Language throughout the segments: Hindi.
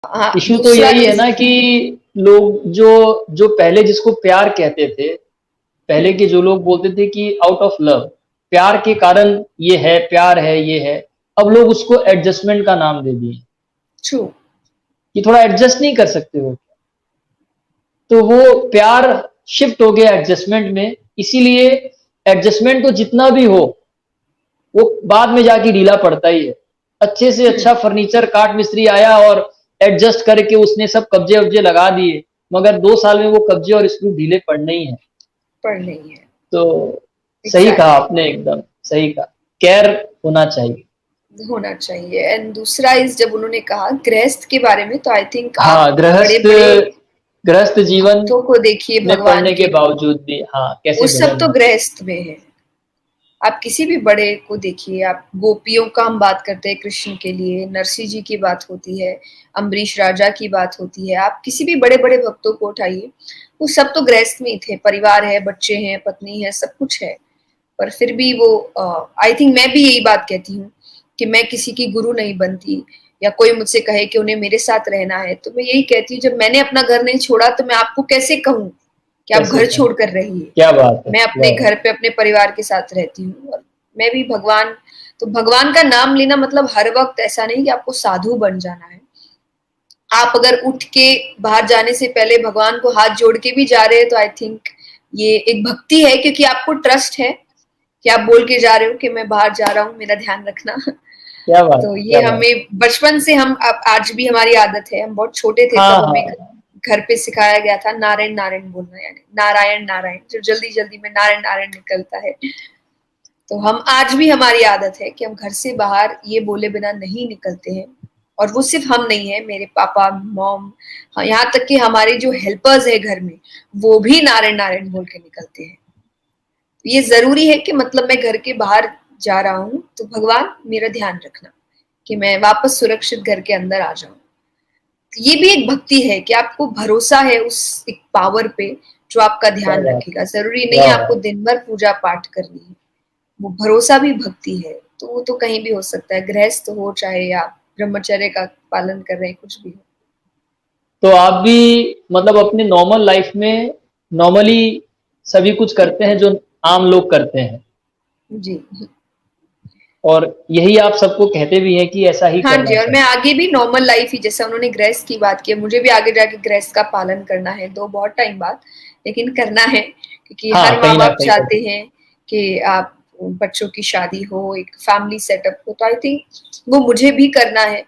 हाँ, इश्यू तो दूसरा यही है चीज़। ना कि लोग जो जो पहले जिसको प्यार कहते थे, पहले हुँ, के जो लोग बोलते थे कि आउट ऑफ लव, प्यार के कारण ये है, प्यार है, ये है। अब लोग उसको एडजस्टमेंट का नाम दे दिए ट्रू। कि थोड़ा एडजस्ट नहीं कर सकते हो। तो वो प्यार शिफ्ट हो गया एडजस्टमेंट में, इसीलिए एडजस्टमेंट तो जितना भी हो, वो बाद में जाके ढीला पड़ता ही है। अच्छे से हुँ, अच्छा फर्नीचर काट मिस्त्री आया और एडजस्ट करके उसने सब कब्जे-वब्जे लगा दिए, मगर 2 साल में वो कब्जे और स्क्रू ढीले पड़ने ही हैं। पर नहीं है। तो सही कहा एग्ज़ैक्टली, आपने एकदम, सही कहा। केयर होना चाहिए। होना चाहिए। एंड दूसरा इज़ जब उन्होंने कहा गृहस्थ के बारे में, तो आई थिंक आप हाँ, बड़े-बड़े गृहस्थ जीवन भक्तों को देखिए में भगवान पढ़ने के के, बावजूद भी हाँ, वो कैसे सब भजन तो गाते हैं। गृहस्थ में है। आप किसी भी बड़े को देखिए, आप गोपियों का हम बात करते हैं कृष्ण के लिए, नरसिंह जी की बात होती है, अम्बरीश राजा की बात होती है, आप किसी भी बड़े-बड़े भक्तों को उठाइए, वो सब तो गृहस्थ में ही थे, परिवार है, बच्चे हैं, पत्नी है, सब कुछ है। पर फिर भी वो आई थिंक मैं भी यही बात कहती हूँ कि मैं किसी की गुरु नहीं बनती, या कोई मुझसे कहे कि उन्हें मेरे साथ रहना है, तो मैं यही कहती हूँ, जब मैंने अपना घर नहीं छोड़ा तो मैं आपको कैसे कहूँ कि आप कैसे घर कहें? छोड़कर रहिए। क्या बात है, मैं अपने वाह, वाह! घर पे अपने परिवार के साथ रहती हूँ, और मैं भी भगवान, तो भगवान का नाम लेना मतलब हर वक़्त ऐसा नहीं कि आपको साधु बन जाना है। आप अगर उठ के बाहर जाने से पहले भगवान को हाथ जोड़ के भी जा रहे हैं, तो आई थिंक ये एक भक्ति है, क्योंकि आपको ट्रस्ट है कि आप बोल के जा रहे हो कि मैं बाहर जा रहा हूँ, मेरा ध्यान रखना। क्या बात तो है, ये क्या बात है। हमें बचपन से, हम अब आज भी हमारी आदत है, हम बहुत छोटे थे हाँ, तब हमें हाँ। घर पे सिखाया गया था नारायण नारायण बोलना, यानी नारायण नारायण, जो जल्दी जल्दी में नारायण नारायण निकलता है। तो हम आज भी, हमारी आदत है कि हम घर से बाहर ये बोले बिना नहीं निकलते हैं। और वो सिर्फ हम नहीं है, मेरे पापा, मॉम, हाँ, यहाँ तक कि हमारे जो हेल्पर्स है घर में, वो भी नारायण नारायण बोल के निकलते हैं। ये ज़रूरी है कि मतलब मैं घर के बाहर जा रहा हूँ, तो भगवान मेरा ध्यान रखना कि मैं वापस सुरक्षित घर के अंदर आ जाऊँ। ये भी एक भक्ति है कि आपको भरोसा है उस एक पावर पे जो आपका क्या ध्यान बात रखेगा। ज़रूरी है, नहीं है वाह, आपको वाह! दिन भर पूजा-पाठ करनी है। वो भरोसा भी भक्ति है, तो वो तो कहीं भी हो सकता है, गृहस्थ हो चाहे आप ब्रह्मचर्य का पालन कर रहे हैं, कुछ भी हो। तो आप भी मतलब अपने नॉर्मल लाइफ़ में नॉर्मली सभी कुछ करते हैं जो आम लोग करते हैं जी। और यही आप सबको कहते भी हैं कि ऐसा ही हाँ करना जी, और मैं चाहिए। आगे भी नॉर्मल लाइफ ही, जैसे उन्होंने गृहस्थ की बात की है, मुझे भी आगे जाके गृहस्थ का पालन करना है, दो बहुत टाइम बाद, लेकिन करना है, क्योंकि हाँ, हर कहीं न माँ-बाप कहीं तो चाहते हैं कि आप बच्चों की शादी हो, एक फैमिली सेटअप हो, तो आई थिंक वो मुझे भी करना है।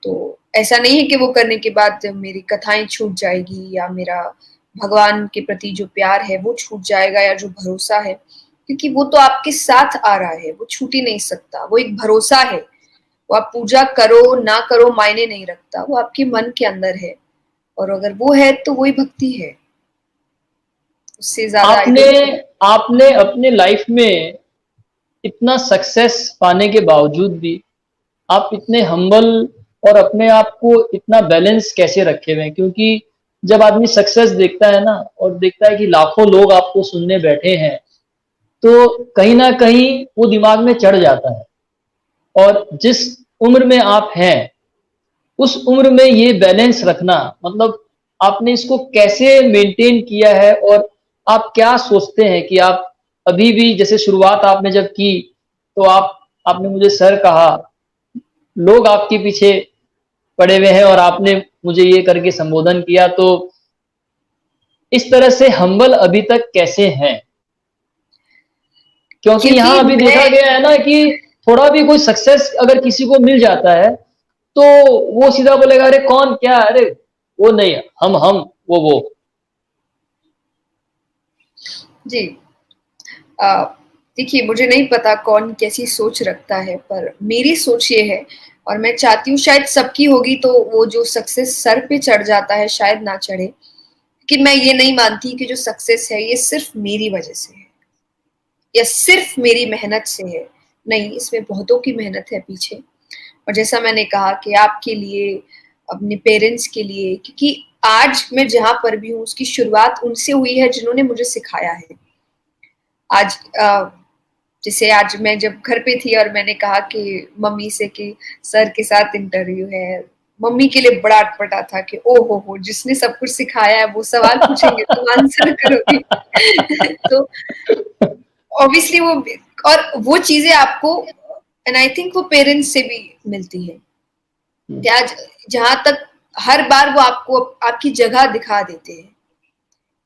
तो ऐसा नहीं है कि वो करने के बाद मेरी कथाएँ छूट जाएगी, या मेरा भगवान के प्रति जो प्यार है वो छूट जाएगा, या जो भरोसा है, क्योंकि वो तो आपके साथ आ रहा है, वो छूट ही नहीं सकता, वो एक भरोसा है। वो आप पूजा करो, ना करो मायने नहीं रखता, वो आपके मन के अंदर है, और अगर वो है तो वही भक्ति है, उससे ज़्यादा आई आपने डोंट। आपने अपने लाइफ़ में इतना सक्सेस पाने के बावजूद भी आप इतने हम्बल और अपने आप को इतना बैलेंस कैसे रखे हुए हैं? क्योंकि जब आदमी सक्सेस देखता है ना और देखता है कि लाखों लोग आपको सुनने बैठे हैं, तो कहीं न कहीं वो दिमाग में चढ़ जाता है। और जिस उम्र में आप हैं, उस उम्र में ये बैलेंस रखना मतलब आपने इसको कैसे मेंटेन किया है और आप क्या सोचते हैं कि आप अभी भी जैसे शुरुआत आपने जब की, तो आपने मुझे सर कहा, लोग आपके पीछे पड़े हुए हैं और आपने मुझे ये करके संबोधन किया, तो इस तरह से हम्बल अभी तक कैसे हैं? क्योंकि क्योंकि यहाँ अभी देखा मैं, गया है ना कि थोड़ा भी कोई सक्सेस अगर किसी को मिल जाता है, तो वो सीधा बोलेगा, "अरे कौन? क्या? अरे वो नहीं, हम, वो।" जी, अ, देखिए मुझे नहीं पता कौन कैसी सोच रखता है, पर मेरी सोच ये है, और मैं चाहती हूँ शायद सबकी होगी, तो वो जो सक्सेस सर पे चढ़ जाता है शायद ना चढ़े, कि मैं ये नहीं मानती कि जो सक्सेस है ये सिर्फ मेरी वजह से है, या सिर्फ मेरी मेहनत से है। नहीं, इसमें बहुतों की मेहनत है पीछे। और जैसा मैंने कहा कि आपके लिए, अपने पेरेंट्स के लिए, क्योंकि आज मैं जहाँ पर भी हूँ उसकी शुरुआत उनसे हुई है जिन्होंने मुझे सिखाया है। आज जैसे आज मैं जब घर पे थी और मैंने कहा कि मम्मी से कि सर के साथ इंटरव्यू है, मम्मी के लिए बड़ा अटपटा था कि ओ हो जिसने सब कुछ सिखाया है वो सवाल पूछेंगे तुम आंसर करोगी। तो ऑब्वियसली वो, और वो चीजें आपको, एंड आई थिंक वो पेरेंट्स से भी मिलती है कि आज जहां तक हर बार वो आपको आपकी जगह दिखा देते हैं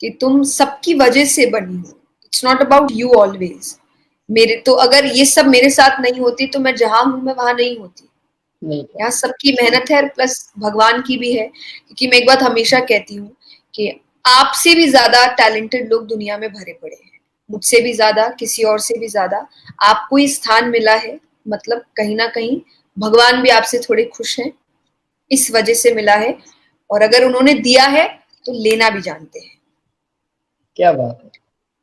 कि तुम सबकी वजह से बनी हो, it's not about you always. मेरे तो अगर ये सब मेरे साथ नहीं होती तो मैं जहां हूं मैं वहां नहीं होती। नहीं था। यहाँ सबकी मेहनत है प्लस भगवान की भी है, क्योंकि मैं एक बात हमेशा कहती हूँ कि आपसे भी ज्यादा टैलेंटेड लोग दुनिया में भरे पड़े हैं, मुझसे भी ज्यादा, किसी और से भी ज्यादा। आपको ये स्थान मिला है, मतलब कहीं ना कहीं भगवान भी आपसे थोड़े खुश हैं, इस वजह से मिला है। और अगर उन्होंने दिया है तो लेना भी जानते हैं। क्या बात है!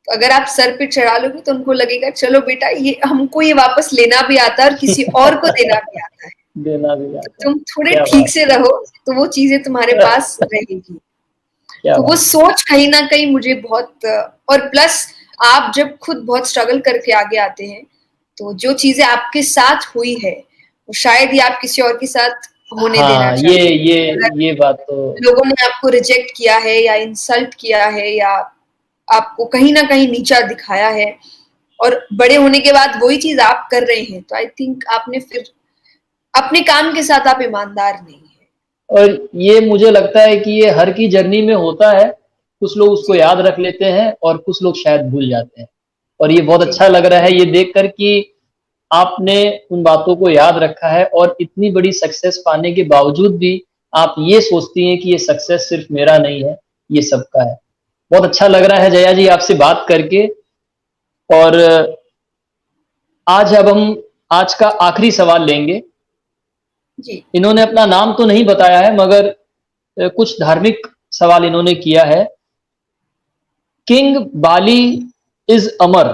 तो अगर आप सर पे चढ़ा लोगे तो उनको लगेगा चलो बेटा ये हमको ये वापस लेना भी आता है और किसी और को देना भी आता है, देना भी तो आता है। तुम थोड़े क्या ठीक बात से रहो तो वो चीजें तुम्हारे है! पास रहेगी। क्या तो वो बात सोच कहीं ना कहीं मुझे बहुत, और प्लस आप जब खुद बहुत स्ट्रगल करके आगे आते हैं तो जो चीजें आपके साथ हुई है वो शायद ही आप किसी और के साथ है! होने देना हाँ, ये चाहें। ये अगर ये बात तो लोगों ने आपको रिजेक्ट किया है या इंसल्ट किया है या आपको कहीं ना कहीं नीचा दिखाया है और बड़े होने के बाद वही चीज आप कर रहे हैं, तो आई थिंक आपने फिर अपने काम के साथ आप ईमानदार नहीं है। और ये मुझे लगता है कि ये हर की जर्नी में होता है। कुछ लोग उसको जी याद रख लेते हैं और कुछ लोग शायद भूल जाते हैं। और ये बहुत जी अच्छा लग रहा है ये देखकर कि आपने उन बातों को याद रखा है और इतनी बड़ी सक्सेस पाने के बावजूद भी आप ये सोचती हैं कि ये सक्सेस सिर्फ मेरा नहीं है, ये सबका है। बहुत अच्छा लग रहा है जया जी आपसे बात करके। और अब हम आज का आखिरी सवाल लेंगे। जी इन्होंने अपना नाम तो नहीं बताया है मगर कुछ धार्मिक सवाल इन्होंने किया है। किंग बाली इज अमर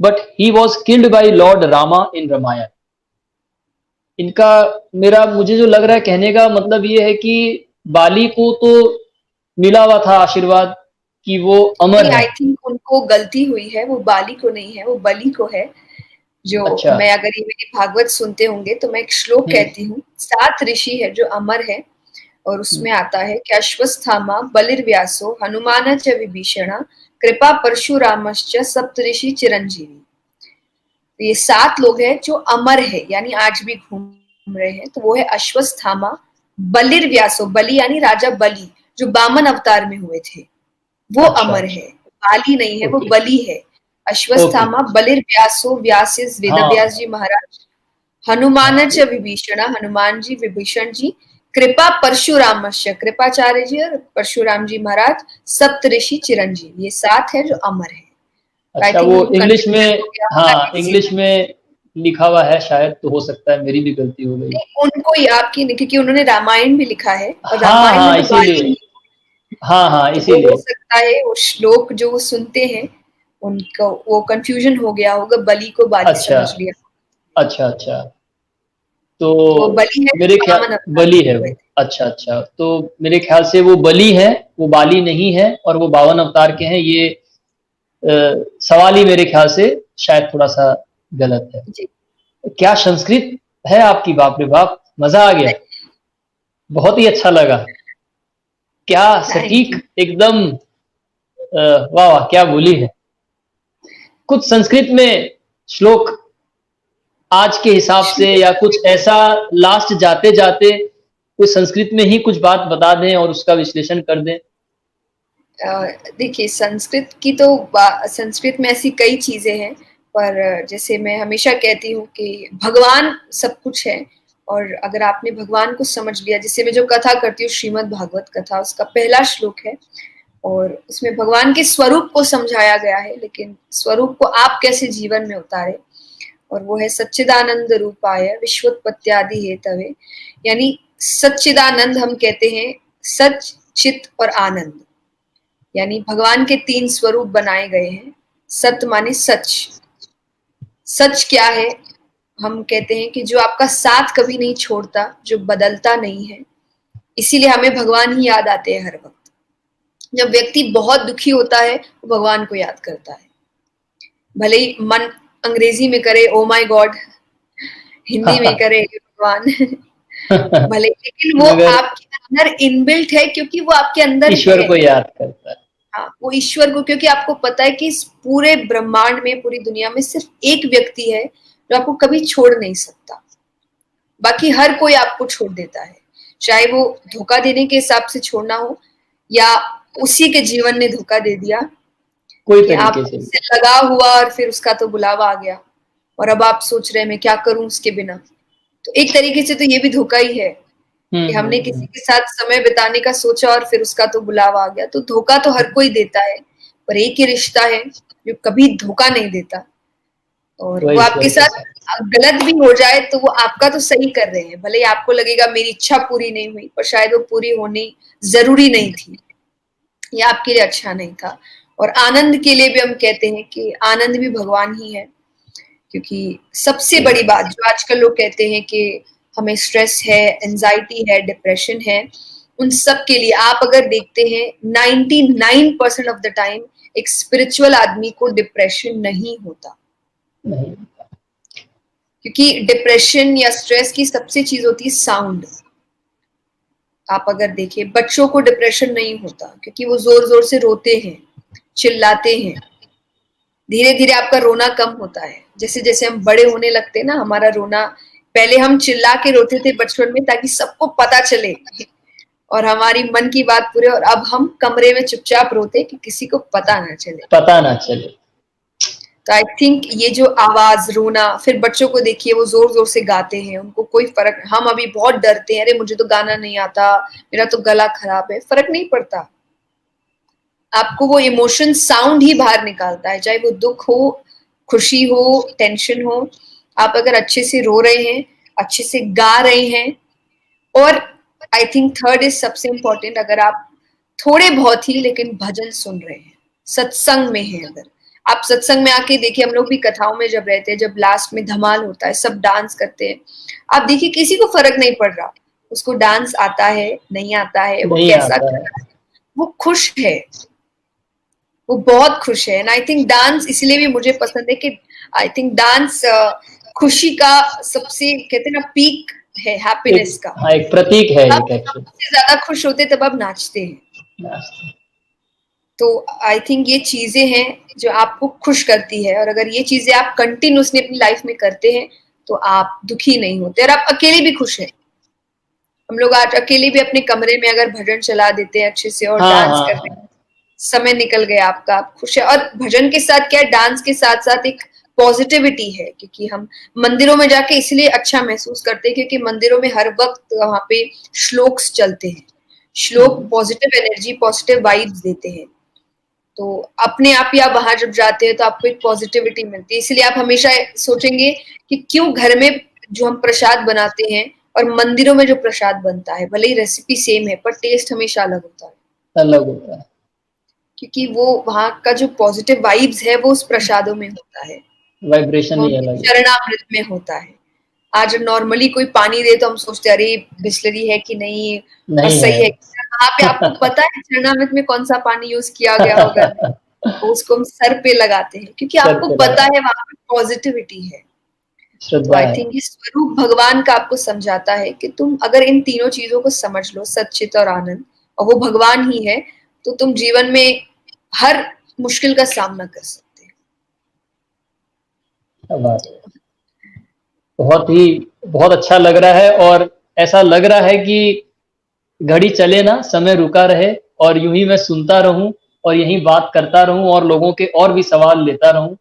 but he was killed by lord Rama in Ramayana. इनका मेरा मुझे जो लग रहा है कहने का मतलब ये है कि बाली को तो मिला हुआ था आशीर्वाद कि वो अमर नहीं, है। आई थिंक उनको गलती हुई है, वो बाली को नहीं है, वो बलि को है। जो अच्छा। मैं, अगर ये मेरी भागवत सुनते होंगे तो मैं एक श्लोक हम्म, कहती हूँ, 7 ऋषि है जो अमर है और हम्म, उसमें आता है कि अश्वत्थामा बलिर्व्यासो हनुमान च विभीषण कृपा परशुरामश्च सप्तऋषि चिरंजीवी। तो ये 7 लोग हैं जो अमर है, यानी आज भी घूम रहे हैं। तो वो है अश्वत्थामा, बलिर्व्यासो, बलि यानी राजा बलि जो वामन अवतार में हुए थे, वो अच्छा अमर अच्छा। है। बाली नहीं है, वो ओके बलि है। ओके। अश्वत्थामा बलिर्व्यासो, व्यास इज वेद हाँ व्यास जी महाराज। हनुमान हाँ। च विभीषण, हनुमान जी विभीषण जी। कृपा परशुरामश्च, कृपाचार्य जी और परशुराम जी महाराज। सप्त ऋषि चिरंजीव, ये 7 है जो अमर है। आई अच्छा, थिंक वो उनको इंग्लिश कंफ्यूजन में, हो गया होगा हाँ, किसी इंग्लिश में लिखा हुआ है शायद, तो हो सकता है मेरी भी गलती हो गई। ने। उनको ही आपकी नहीं, क्योंकि उन्होंने रामायण भी लिखा है और हाँ रामायण में हाँ, तो बाली इसीलिए। ही, हाँ हाँ, तो वो हो इसीलिए। सकता है वो श्लोक जो वो सुनते हैं उनको वो कंफ्यूजन हो गया होगा, बलि को बाली अच्छा समझ लिया। अच्छा अच्छा। तो तो वो बलि है जो मेरे ख्याल वामन अवतार बलि में है हुए वो। थे। अच्छा अच्छा, तो मेरे ख्याल से वो बलि है, वो बाली नहीं है, और वो 52 अवतार के हैं। ये सवाल ही मेरे ख्याल से शायद थोड़ा सा गलत है। जी। क्या संस्कृत है आपकी! बाप रे बाप, मजा आ गया। बहुत ही अच्छा लगा। क्या थैंक सटीक, यू। एकदम वाह वाह, क्या बोली है। कुछ संस्कृत में श्लोक आज के हिसाब से, या कुछ ऐसा लास्ट जाते जाते कोई संस्कृत में ही कुछ बात बता दें और उसका विश्लेषण कर दें। देखिए संस्कृत की तो संस्कृत में ऐसी कई चीजें हैं, पर जैसे मैं हमेशा कहती हूँ कि भगवान सब कुछ है। और अगर आपने भगवान को समझ लिया, जिससे मैं जो कथा करती हूँ श्रीमद् भागवत कथा, उसका पहला श्लोक है और उसमें भगवान के स्वरूप को समझाया गया है, लेकिन स्वरूप को आप कैसे जीवन में उतारे। और वो है सच्चिदानंद रूपाय विश्वोत्पत्त्यादि हेतवे, यानी सच्चिदानंद हम कहते हैं, सच, चित और आनंद, यानी भगवान के 3 स्वरूप बनाए गए हैं। सत्य माने सच, सच क्या है? हम कहते हैं कि जो आपका साथ कभी नहीं छोड़ता, जो बदलता नहीं है। इसीलिए हमें भगवान ही याद आते हैं हर वक्त। जब व्यक्ति बहुत दुखी होता है वो भगवान को याद करता है, भले ही मन अंग्रेजी में करे ओ माय गॉड, हिंदी में करे हे भगवान। भले, लेकिन वो मगर आपके अंदर इनबिल्ट है क्योंकि वो आपके अंदर ईश्वर है। को याद करता है। हाँ, वो ईश्वर को, क्योंकि आपको पता है कि इस पूरे ब्रह्मांड में, पूरी दुनिया में सिर्फ एक व्यक्ति है जो आपको कभी छोड़ नहीं सकता। बाकी हर कोई आपको छोड़ देता है, चाहे वो धोखा देने के हिसाब से छोड़ना हो या उसी के जीवन ने धोखा दे दिया कोई कि तरीके से भी। आपसे लगा हुआ और फिर उसका तो बुलावा आ गया और अब आप सोच रहे हैं मैं क्या करूं उसके बिना। तो एक तरीके से तो ये भी धोखा ही है कि हमने किसी के साथ समय बिताने का सोचा और फिर उसका तो बुलावा आ गया। तो धोखा तो हर कोई देता है, पर एक ही रिश्ता है जो कभी धोखा नहीं देता। और वो वो आपके ईश्वर के साथ साथ। गलत भी हो जाए तो वो आपका तो सही कर रहे हैं, भले ही आपको लगेगा मेरी इच्छा पूरी नहीं हुई, पर शायद वो पूरी होनी जरूरी नहीं थी या आपके लिए अच्छा नहीं था। और आनंद के लिए भी हम कहते हैं कि आनंद भी भगवान ही है, क्योंकि सबसे बड़ी बात जो आजकल लोग कहते हैं कि हमें स्ट्रेस है, एंजाइटी है, डिप्रेशन है, उन सब के लिए आप अगर देखते हैं 99% ऑफ द टाइम एक स्पिरिचुअल आदमी को डिप्रेशन नहीं होता। नहीं। क्योंकि डिप्रेशन या स्ट्रेस की सबसे चीज होती है साउंड। आप अगर देखें बच्चों को डिप्रेशन नहीं होता क्योंकि वो जोर जोर से रोते हैं, चिल्लाते हैं। धीरे धीरे आपका रोना कम होता है, जैसे जैसे हम बड़े होने लगते हैं ना, हमारा रोना, पहले हम चिल्ला के रोते थे बचपन में ताकि सबको पता चले और हमारी मन की बात पूरे, और अब हम कमरे में चुपचाप रोते कि किसी को पता ना चले। पता ना चले। तो आई थिंक ये जो आवाज, रोना, फिर बच्चों को देखिए वो जोर जोर से गाते हैं, उनको कोई फर्क, हम अभी बहुत डरते हैं, अरे मुझे तो गाना नहीं आता, मेरा तो गला खराब है, फर्क नहीं पड़ता। आपको वो इमोशन साउंड ही बाहर निकालता है, चाहे वो दुख हो, खुशी हो, टेंशन हो। आप अगर अच्छे से रो रहे हैं, अच्छे से गा रहे हैं, और आई थिंक थर्ड इज सबसे इंपॉर्टेंट, अगर आप थोड़े बहुत ही लेकिन भजन सुन रहे हैं, सत्संग में है, अगर आप सत्संग में आके देखिए, हम लोग भी कथाओं में जब रहते हैं, जब लास्ट में धमाल होता है, सब डांस करते हैं, आप देखिए किसी को फर्क नहीं पड़ रहा, उसको डांस आता है नहीं आता है, वो नहीं कैसा आता कर है। रहा है, वो खुश है, वो बहुत खुश है। एंड आई थिंक डांस इसलिए भी मुझे पसंद है कि आई थिंक डांस खुशी का सबसे, कहते हैं ना, पीक है एक, हैप्पीनेस का। हाँ, एक प्रतीक है आप एक एक्चुअली। सबसे ज्यादा खुश होते तब आप नाचते हैं। तो आई थिंक ये चीजें हैं जो आपको खुश करती है, और अगर ये चीजें आप कंटिन्यूसली अपनी लाइफ में करते हैं तो आप दुखी नहीं होते, और आप अकेले भी खुश हैं। हम लोग आज अकेले भी अपने कमरे में अगर भजन चला देते हैं अच्छे से और हाँ डांस हाँ करते हैं, हाँ। समय निकल गया आपका, आप खुश है। और भजन के साथ क्या है, डांस के साथ साथ एक पॉजिटिविटी है, क्योंकि हम मंदिरों में जाके इसलिए अच्छा महसूस करते हैं क्योंकि मंदिरों में हर वक्त वहां पे श्लोक्स चलते हैं, श्लोक पॉजिटिव एनर्जी, पॉजिटिव वाइब्स देते हैं। तो अपने आप ही आप वहां जब जाते हैं तो आपको एक पॉजिटिविटी मिलती है, इसलिए आप हमेशा सोचेंगे कि क्यों घर में जो हम प्रसाद बनाते हैं और मंदिरों में जो प्रसाद बनता है, भले ही रेसिपी सेम है पर टेस्ट हमेशा अलग होता है, अलग होता है। क्योंकि वो वहां का जो पॉजिटिव वाइब्स है वो उस प्रसादों में होता है, वाइब्रेशन वो ही उनके अलग है। चरणामृत में होता है। आज नॉर्मली कोई पानी दे तो हम सोचते हैं अरे बिस्लरी है कि नहीं, और नहीं सही है। है, वहां पे आपको पता है चरणामृत में कौन सा पानी यूज किया गया होगा, तो उसको हम सर पे लगाते हैं क्योंकि सर आपको पे पता लगा। है वहां पे पॉजिटिविटी है। तो श्रद्धा आई है। थिंक ये स्वरूप भगवान का आपको समझाता है कि तुम अगर इन तीनों चीजों को समझ लो, सच्चित और आनंद, और वो भगवान ही है, तो तुम जीवन में हर मुश्किल का सामना कर सकते हैं। क्या बात है। बहुत अच्छा लग रहा है, और ऐसा लग रहा है कि घड़ी चले ना, समय रुका रहे, और यूं ही मैं सुनता रहूं और यहीं बात करता रहूं और लोगों के और भी सवाल लेता रहूं।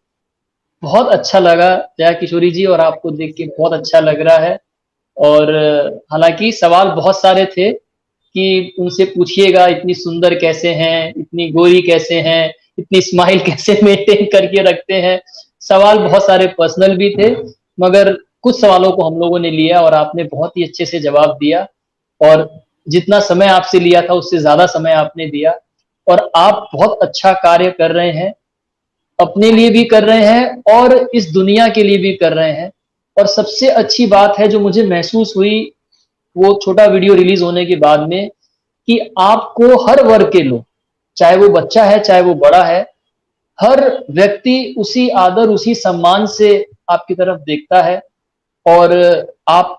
बहुत अच्छा लगा जया किशोरी जी, और आपको देख के बहुत अच्छा लग रहा है। और हालांकि सवाल बहुत सारे थे कि उनसे पूछिएगा इतनी सुंदर कैसे हैं, इतनी गोरी कैसे हैं, इतनी स्माइल कैसे मेंटेन करके रखते हैं। सवाल बहुत सारे पर्सनल भी थे, मगर कुछ सवालों को हम लोगों ने लिया और आपने बहुत ही अच्छे से जवाब दिया। और जितना समय आपसे लिया था उससे ज्यादा समय आपने दिया, और आप बहुत अच्छा कार्य कर रहे हैं, अपने लिए भी कर रहे हैं और इस दुनिया के लिए भी कर रहे हैं। और सबसे अच्छी बात है जो मुझे महसूस हुई वो छोटा वीडियो रिलीज होने के बाद में, कि आपको हर वर्ग के लोग, चाहे वो बच्चा है चाहे वो बड़ा है, हर व्यक्ति उसी आदर उसी सम्मान से आपकी तरफ देखता है। और आप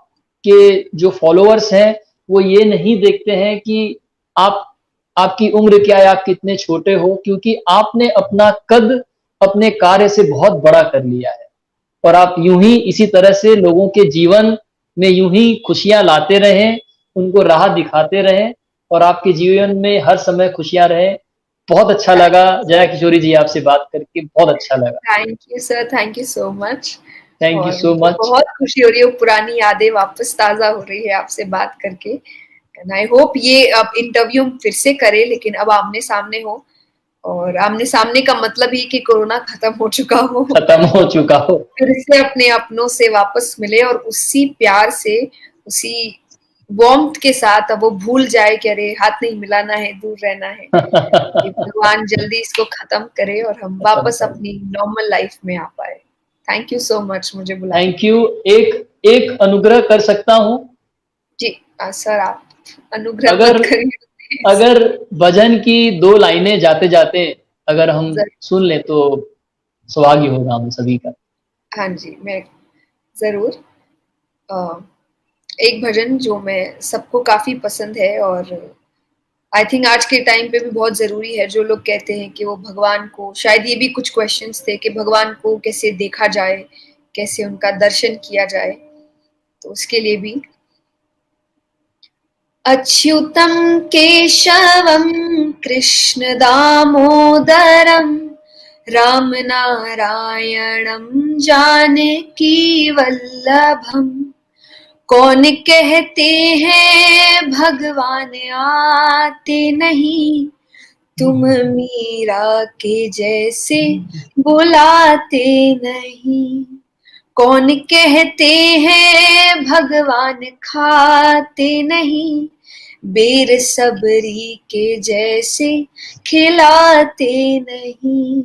के जो फॉलोअर्स हैं वो ये नहीं देखते हैं कि आप आपकी उम्र क्या है, आप कितने छोटे हो, क्योंकि आपने अपना कद अपने कार्य से बहुत बड़ा कर लिया है और आप यूं ही इसी तरह से लोगों के जीवन में यूं ही खुशियां लाते रहें, उनको राह दिखाते रहें और आपके जीवन में हर समय खुशियां रहें। बहुत अच्छा थैंक लगा यू जया सर। किशोरी जी आपसे बात करके, बहुत अच्छा लगा। Thank you sir, thank you so much. Thank you और सो मुझे मच। बहुत खुशी हो रही है, वो पुरानी यादें वापस ताज़ा हो रही है आपसे बात करके। एंड आई होप ये अब इंटरव्यू हम फिर से करें, लेकिन अब आमने-सामने हो, और आमने-सामने का मतलब ही कि कोरोना खत्म हो चुका हो। खत्म हो चुका हो। फिर से अपने अपनों से वापस मिले और उसी प्यार से, उसी वार्म्थ के साथ अब वो भूल जाए कि अरे हाथ नहीं मिलाना है, दूर रहना है। कि भगवान जल्दी इसको खत्म करे और हम खत्म वापस कर दो। अपनी नॉर्मल लाइफ में आ पाए। थैंक यू सो मच मुझे बुलाने थैंक के लिए। यू। एक एक अनुग्रह कर सकता हूँ? जी, सर आप अनुग्रह अगर मत करिए प्लीज़। अगर भजन की 2 लाइनें जाते-जाते अगर हम ज़रूर। सुन लें तो सौभाग्य होगा हम सभी का। हाँ जी, मैं ज़रूर। अ, एक भजन जो मैं सबको काफ़ी पसंद है और आई थिंक आज के टाइम पे भी बहुत ज़रूरी है, जो लोग कहते हैं कि वो भगवान को, शायद ये भी कुछ क्वेश्चन्स थे कि भगवान को कैसे देखा जाए, कैसे उनका दर्शन किया जाए, तो उसके लिए भी अच्युतं केशवं कृष्ण दामोदरं रामनारायणं जानकी वल्लभम्। कौन कहते हैं भगवान आते नहीं, तुम मीरा के जैसे बुलाते नहीं। कौन कहते हैं भगवान खाते नहीं, बेर सबरी के जैसे खिलाते नहीं।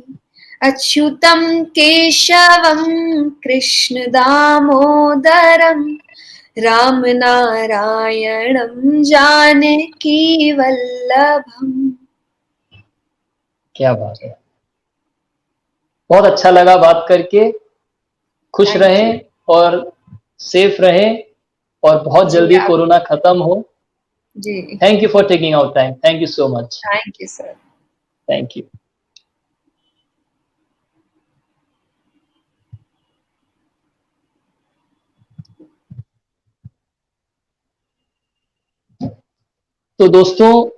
अच्युतम केशवम कृष्ण दामोदरम राम नारायणम जानकी वल्लभम। क्या बात है! बहुत अच्छा लगा बात करके। खुश थैंक यू। रहें और सेफ रहें और बहुत जी जल्दी आप। कोरोना खत्म हो। जी। Thank you for taking out time. Thank you so much. Thank you sir. Thank you. तो दोस्तों,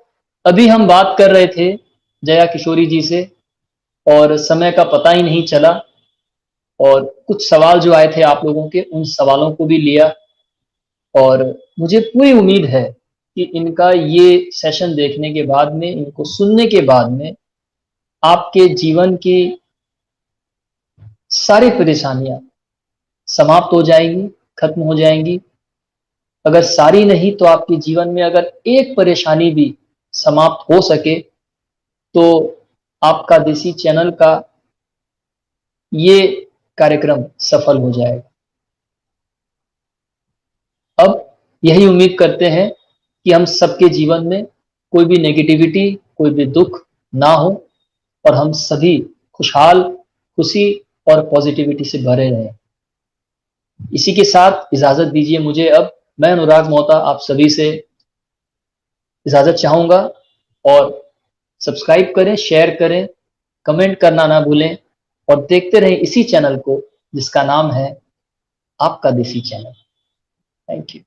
अभी हम बात कर रहे थे जया किशोरी जी से और समय का पता ही नहीं चला और कुछ सवाल जो आए थे आप लोगों के, उन सवालों को भी लिया और मुझे पूरी उम्मीद है कि इनका ये सेशन देखने के बाद में, इनको सुनने के बाद में आपके जीवन की सारी परेशानियाँ समाप्त हो जाएँगी, खत्म हो जाएँगी। अगर सारी नहीं तो आपके जीवन में अगर एक परेशानी भी समाप्त हो सके, तो आपका देसी चैनल का ये कार्यक्रम सफल हो जाएगा। अब यही उम्मीद करते हैं कि हम सबके जीवन में कोई भी नेगेटिविटी, कोई भी दुःख ना हो और हम सभी खुशहाल, खुशी और पॉज़िटिविटी से भरे रहें। इसी के साथ इजाज़त दीजिए मुझे अब। मैं अनुराग मोहता आप सभी से इजाज़त चाहूँगा और सब्सक्राइब करें, शेयर करें, कमेंट करना ना भूलें और देखते रहें इसी चैनल को जिसका नाम है आपका देसी चैनल। Thank you.